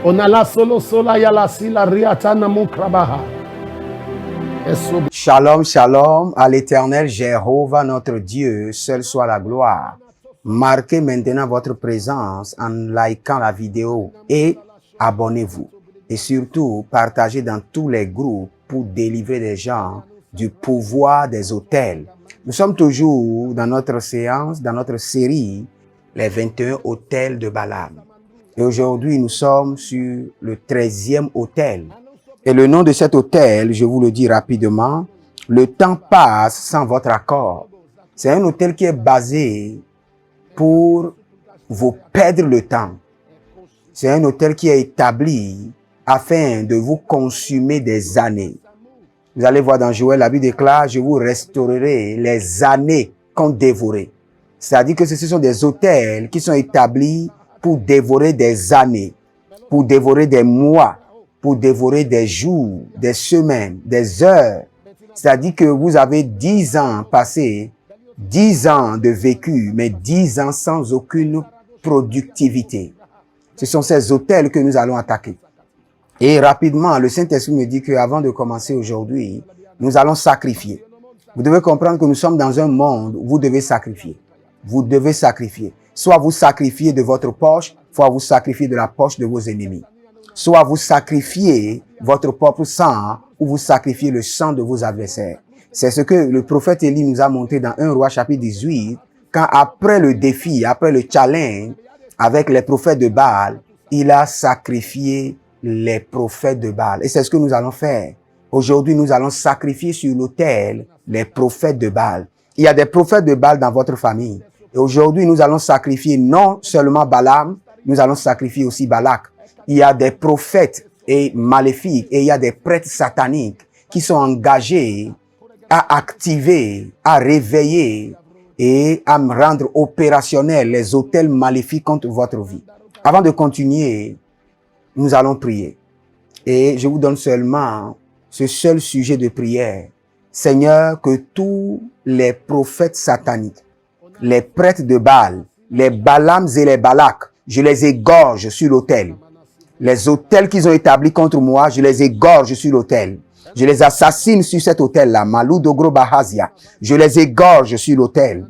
On a la solo sola ya la si la riatana mukrabaha. Shalom, shalom, à l'Éternel Jéhovah notre Dieu, seul soit la gloire. Marquez maintenant votre présence en likant la vidéo et abonnez-vous. Et surtout, partagez dans tous les groupes pour délivrer les gens du pouvoir des autels. Nous sommes toujours dans notre séance, dans notre série, les 21 autels de Balaam. Et aujourd'hui, nous sommes sur le 13e autel. Et le nom de cet autel, je vous le dis rapidement, le temps passe sans votre accord. C'est un autel qui est basé pour vous perdre le temps. C'est un autel qui est établi afin de vous consumer des années. Vous allez voir dans Joël, la Bible déclare, je vous restaurerai les années qu'ont dévoré. C'est-à-dire que ce sont des autels qui sont établis pour dévorer des années, pour dévorer des mois, pour dévorer des jours, des semaines, des heures. C'est-à-dire que vous avez 10 ans passés, 10 ans de vécu, mais 10 ans sans aucune productivité. Ce sont ces autels que nous allons attaquer. Et rapidement, le Saint-Esprit me dit qu'avant de commencer aujourd'hui, nous allons sacrifier. Vous devez comprendre que nous sommes dans un monde où vous devez sacrifier. Vous devez sacrifier. Soit vous sacrifiez de votre poche, soit vous sacrifiez de la poche de vos ennemis. Soit vous sacrifiez votre propre sang ou vous sacrifiez le sang de vos adversaires. C'est ce que le prophète Élie nous a montré dans 1 Roi chapitre 18, quand après le défi, après le challenge avec les prophètes de Baal, il a sacrifié les prophètes de Baal. Et c'est ce que nous allons faire. Aujourd'hui, nous allons sacrifier sur l'autel les prophètes de Baal. Il y a des prophètes de Baal dans votre famille. Et aujourd'hui, nous allons sacrifier non seulement Balaam, nous allons sacrifier aussi Balak. Il y a des prophètes et maléfiques et il y a des prêtres sataniques qui sont engagés à activer, à réveiller et à rendre opérationnels les autels maléfiques contre votre vie. Avant de continuer, nous allons prier. Et je vous donne seulement ce seul sujet de prière. Seigneur, que tous les prophètes sataniques, les prêtres de Baal, les Balams et les Balak, je les égorge sur l'autel. Les autels qu'ils ont établis contre moi, je les égorge sur l'autel. Je les assassine sur cet autel-là. Malou Dogro Bahazia. Je les égorge sur l'autel.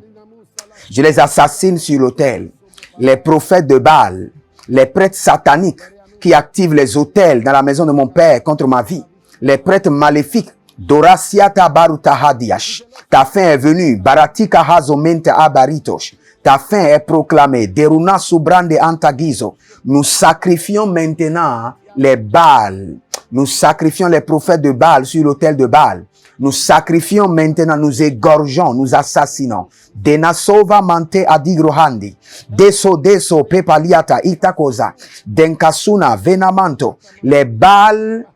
Je les assassine sur l'autel. Les prophètes de Baal, les prêtres sataniques qui activent les autels dans la maison de mon père contre ma vie. Les prêtres maléfiques. Dorasiata Barutahadiash. Ta fin est venue. Baratika Hazomente Abaritosh. Ta fin est proclamée. Deruna Subrande Antagizo. Nous sacrifions maintenant les Baals. Nous sacrifions les prophètes de Baal sur l'autel de Baal. Nous sacrifions maintenant, nous égorgeons, nous assassinons. Denasova mante adigrohandi. Deso pepaliata itakoza. Denkasuna venamanto. Les Baals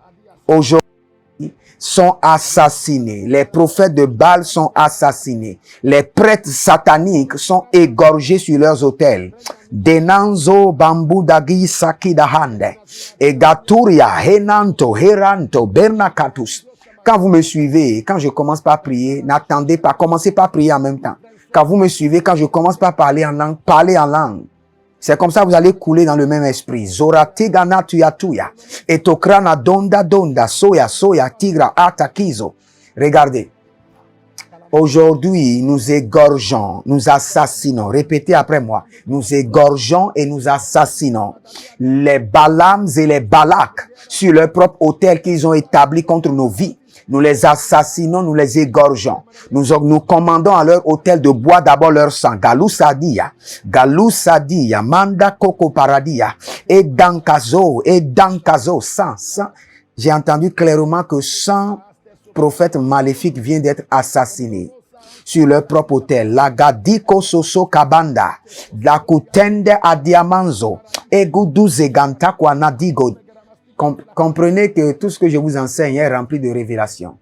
aujourd'hui sont assassinés. Les prophètes de Baal sont assassinés. Les prêtres sataniques sont égorgés sur leurs autels. Denanzo bambu dagi sakidahande. Egaturia henanto heranto bernakatus. Quand vous me suivez, quand je commence par prier, n'attendez pas, commencez pas à prier en même temps. Quand vous me suivez, quand je commence par parler en langue, parlez en langue. C'est comme ça que vous allez couler dans le même esprit. Zora tigana tuya. Etokrana donda soya tigra atakizo. Regardez. Aujourd'hui, nous égorgeons, nous assassinons. Répétez après moi. Nous égorgeons et nous assassinons les Balams et les Balak sur leur propre autel qu'ils ont établi contre nos vies. Nous les assassinons, nous les égorgeons. Nous commandons à leur autel de boire d'abord leur sang. Galou Sadia, Manda Coco Paradia, et Dankazo, sang. J'ai entendu clairement que 100 prophètes maléfiques viennent d'être assassinés sur leur propre autel. Lagadiko Soso Kabanda, Lakutende Adiamanzo, Eguduze Ganta Kwanadigo. Comprenez que tout ce que je vous enseigne est rempli de révélations.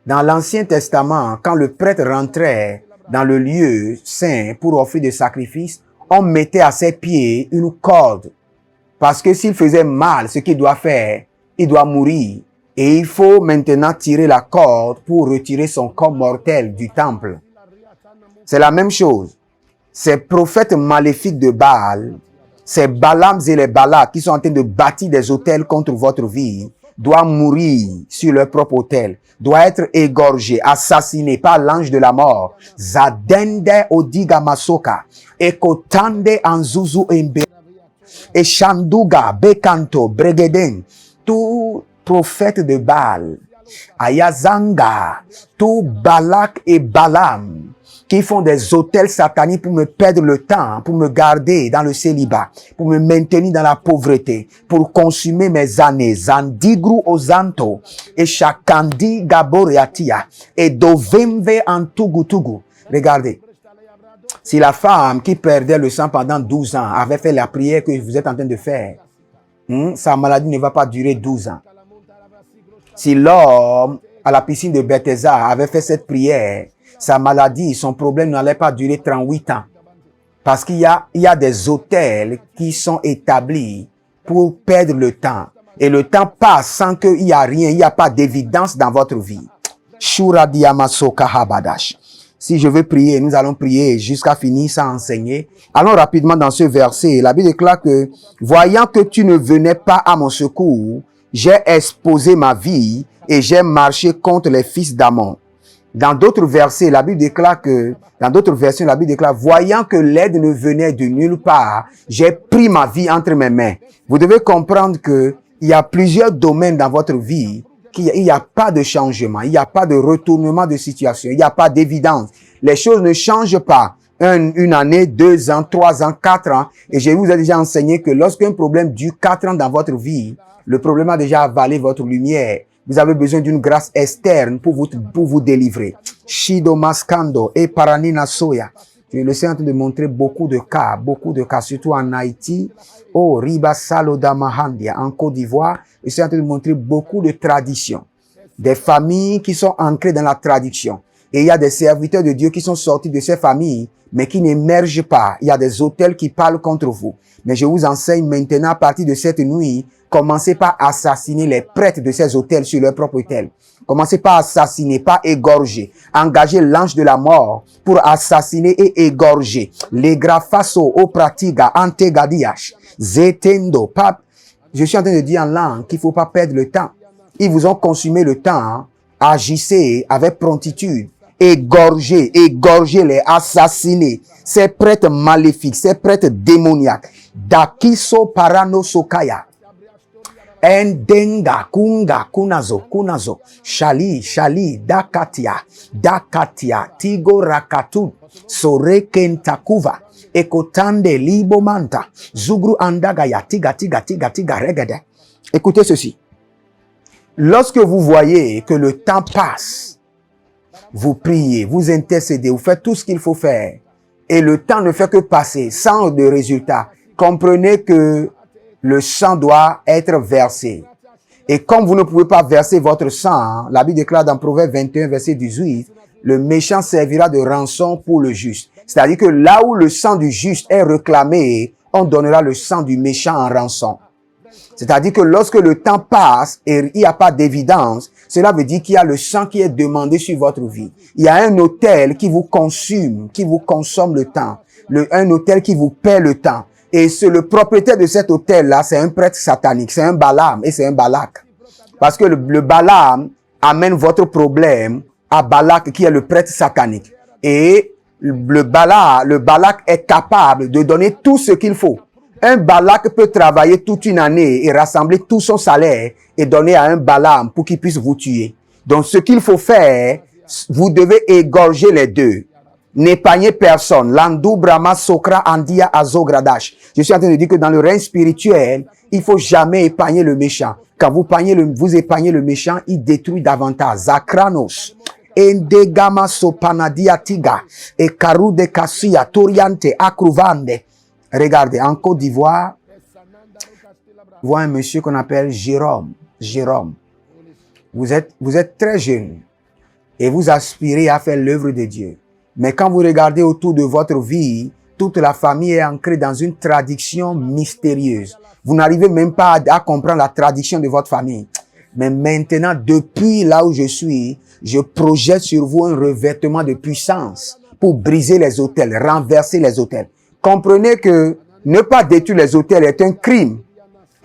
Dans l'Ancien Testament, quand le prêtre rentrait dans le lieu saint pour offrir des sacrifices, on mettait à ses pieds une corde. Parce que s'il faisait mal, ce qu'il doit faire, il doit mourir. Et il faut maintenant tirer la corde pour retirer son corps mortel du temple. C'est la même chose. Ces prophètes maléfiques de Baal, Ces Balams et les Balaks qui sont en train de bâtir des autels contre votre vie doivent mourir sur leur propre autel, doivent être égorgés, assassinés par l'ange de la mort. Zadende odiga masoka, ekotande anzuzu embe, et Shanduga, Bekanto, Bregeden, tout prophète de Baal, Ayazanga, tout Balak et Balaam, qui font des autels sataniques pour me perdre le temps, pour me garder dans le célibat, pour me maintenir dans la pauvreté, pour consumer mes années. Zandigru Ozanto, et Shakandi Gaboriatia, et Dovemve Antugutugu. Regardez. Si la femme qui perdait le sang pendant 12 ans avait fait la prière que vous êtes en train de faire, sa maladie ne va pas durer 12 ans. Si l'homme à la piscine de Bethesda avait fait cette prière, sa maladie, son problème n'allait pas durer 38 ans. Parce qu'il y a des autels qui sont établis pour perdre le temps. Et le temps passe sans qu'il y a rien, il n'y a pas d'évidence dans votre vie. Shura Diamasoka Habadash. Si je veux prier, nous allons prier jusqu'à finir sans enseigner. Allons rapidement dans ce verset. La Bible déclare que, voyant que tu ne venais pas à mon secours, j'ai exposé ma vie et j'ai marché contre les fils d'Ammon. Dans d'autres versets, la Bible déclare que, dans d'autres versions, la Bible déclare, voyant que l'aide ne venait de nulle part, j'ai pris ma vie entre mes mains. Vous devez comprendre que il y a plusieurs domaines dans votre vie qu'il n'y a pas de changement, il n'y a pas de retournement de situation, il n'y a pas d'évidence. Les choses ne changent pas. Une année, 2 ans, 3 ans, 4 ans. Et je vous ai déjà enseigné que lorsqu'un problème dure 4 ans dans votre vie, le problème a déjà avalé votre lumière. Vous avez besoin d'une grâce externe pour vous délivrer. Shido Maskando et Paranina Soya. Le Seigneur est en train de montrer beaucoup de cas, surtout en Haïti, au Riba Saloda Mahandia, en Côte d'Ivoire. Le Seigneur est en train de montrer beaucoup de traditions. Des familles qui sont ancrées dans la tradition. Et il y a des serviteurs de Dieu qui sont sortis de ces familles, mais qui n'émergent pas. Il y a des autels qui parlent contre vous. Mais je vous enseigne maintenant, à partir de cette nuit, commencez par assassiner les prêtres de ces autels sur leur propre autel. Commencez par assassiner, pas égorger. Engagez l'ange de la mort pour assassiner et égorger. Les grafaso au pratiga antegadiash. Zetendo, pape. Je suis en train de dire en langue qu'il faut pas perdre le temps. Ils vous ont consumé le temps. Agissez avec promptitude. Égorgez-les, assassinez. Ces prêtres maléfiques, ces prêtres démoniaques. Dakiso parano sokaya. Endenga, kunga, kunazo, shali, dakatia, tigo rakatu, sore kentakuva, ekotande libo manta, zugru andagaya, tiga, regede. Écoutez ceci. Lorsque vous voyez que le temps passe, vous priez, vous intercédez, vous faites tout ce qu'il faut faire, et le temps ne fait que passer sans de résultat, comprenez que le sang doit être versé. Et comme vous ne pouvez pas verser votre sang, la Bible déclare dans Proverbe 21, verset 18, le méchant servira de rançon pour le juste. C'est-à-dire que là où le sang du juste est réclamé, on donnera le sang du méchant en rançon. C'est-à-dire que lorsque le temps passe et il n'y a pas d'évidence, cela veut dire qu'il y a le sang qui est demandé sur votre vie. Il y a un autel qui vous consomme le temps. Un autel qui vous perd le temps. Et c'est le propriétaire de cet hôtel-là, c'est un prêtre satanique, c'est un Balaam et c'est un Balak. Parce que le Balaam amène votre problème à Balak qui est le prêtre satanique. Et le Balak est capable de donner tout ce qu'il faut. Un Balak peut travailler toute une année et rassembler tout son salaire et donner à un Balaam pour qu'il puisse vous tuer. Donc ce qu'il faut faire, vous devez égorger les deux. N'épargnez personne. Landou Brahma Sokra Andia Azogradash. Je suis en train de dire que dans le règne spirituel, il faut jamais épargner le méchant. Quand vous épargnez le méchant, il détruit davantage. Zakranos. Endegama Sopanadia Tiga. Et Karou de Kasuya Toriante Akruvande. Regardez, en Côte d'Ivoire, vous voyez un monsieur qu'on appelle Jérôme. Vous êtes très jeune et vous aspirez à faire l'œuvre de Dieu. Mais quand vous regardez autour de votre vie, toute la famille est ancrée dans une tradition mystérieuse. Vous n'arrivez même pas à comprendre la tradition de votre famille. Mais maintenant, depuis là où je suis, je projette sur vous un revêtement de puissance pour briser les autels, renverser les autels. Comprenez que Ne pas détruire les autels est un crime.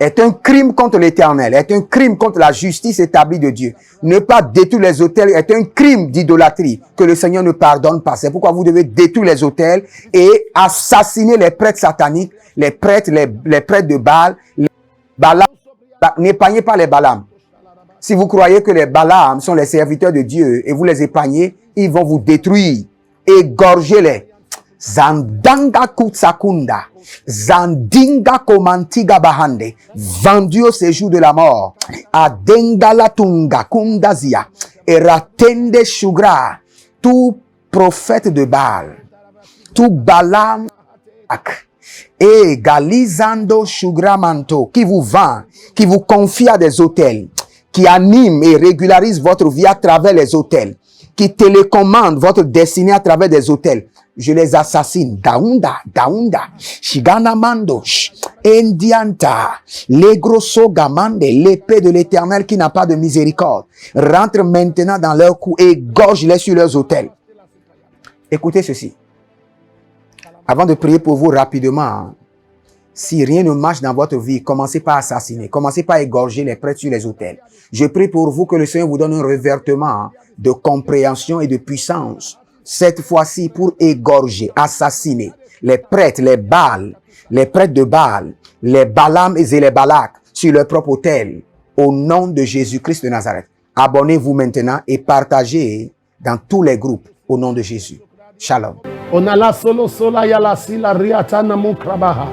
Est un crime contre l'Éternel, est un crime contre la justice établie de Dieu. Ne pas détruire les autels est un crime d'idolâtrie que le Seigneur ne pardonne pas. C'est pourquoi vous devez détruire les autels et assassiner les prêtres sataniques, les prêtres de Baal, les Balaam. N'épargnez pas les Balaam. Si vous croyez que les Balaam sont les serviteurs de Dieu et vous les épargnez, ils vont vous détruire. Égorgez-les. Zandanga kutsakunda. Zandinga komantiga bahande. Vendu au séjour de la mort. Adengala tunga kundazia. Eratende shugra. Tout prophète de Baal. Tout Balaam. Et Galizando Shugramanto, qui vous vend, qui vous confie à des hôtels, qui anime et régularise votre vie à travers les hôtels, qui télécommande votre destinée à travers des hôtels. Je les assassine. Daunda, Shigana Mando, Indianta, Legrosso Gamande, l'épée de l'Éternel qui n'a pas de miséricorde. Rentre maintenant dans leur cou et gorge-les sur leurs hôtels. Écoutez ceci. Avant de prier pour vous rapidement, si rien ne marche dans votre vie, commencez par assassiner, commencez par égorger les prêtres sur les autels. Je prie pour vous que le Seigneur vous donne un revertement de compréhension et de puissance. Cette fois-ci pour égorger, assassiner les prêtres, les Baal, les prêtres de Baal, les Balaam et les Balak sur leur propre autel, au nom de Jésus-Christ de Nazareth. Abonnez-vous maintenant et partagez dans tous les groupes au nom de Jésus. Shalom. Onala solo sola yala sila riatana mukrabaha.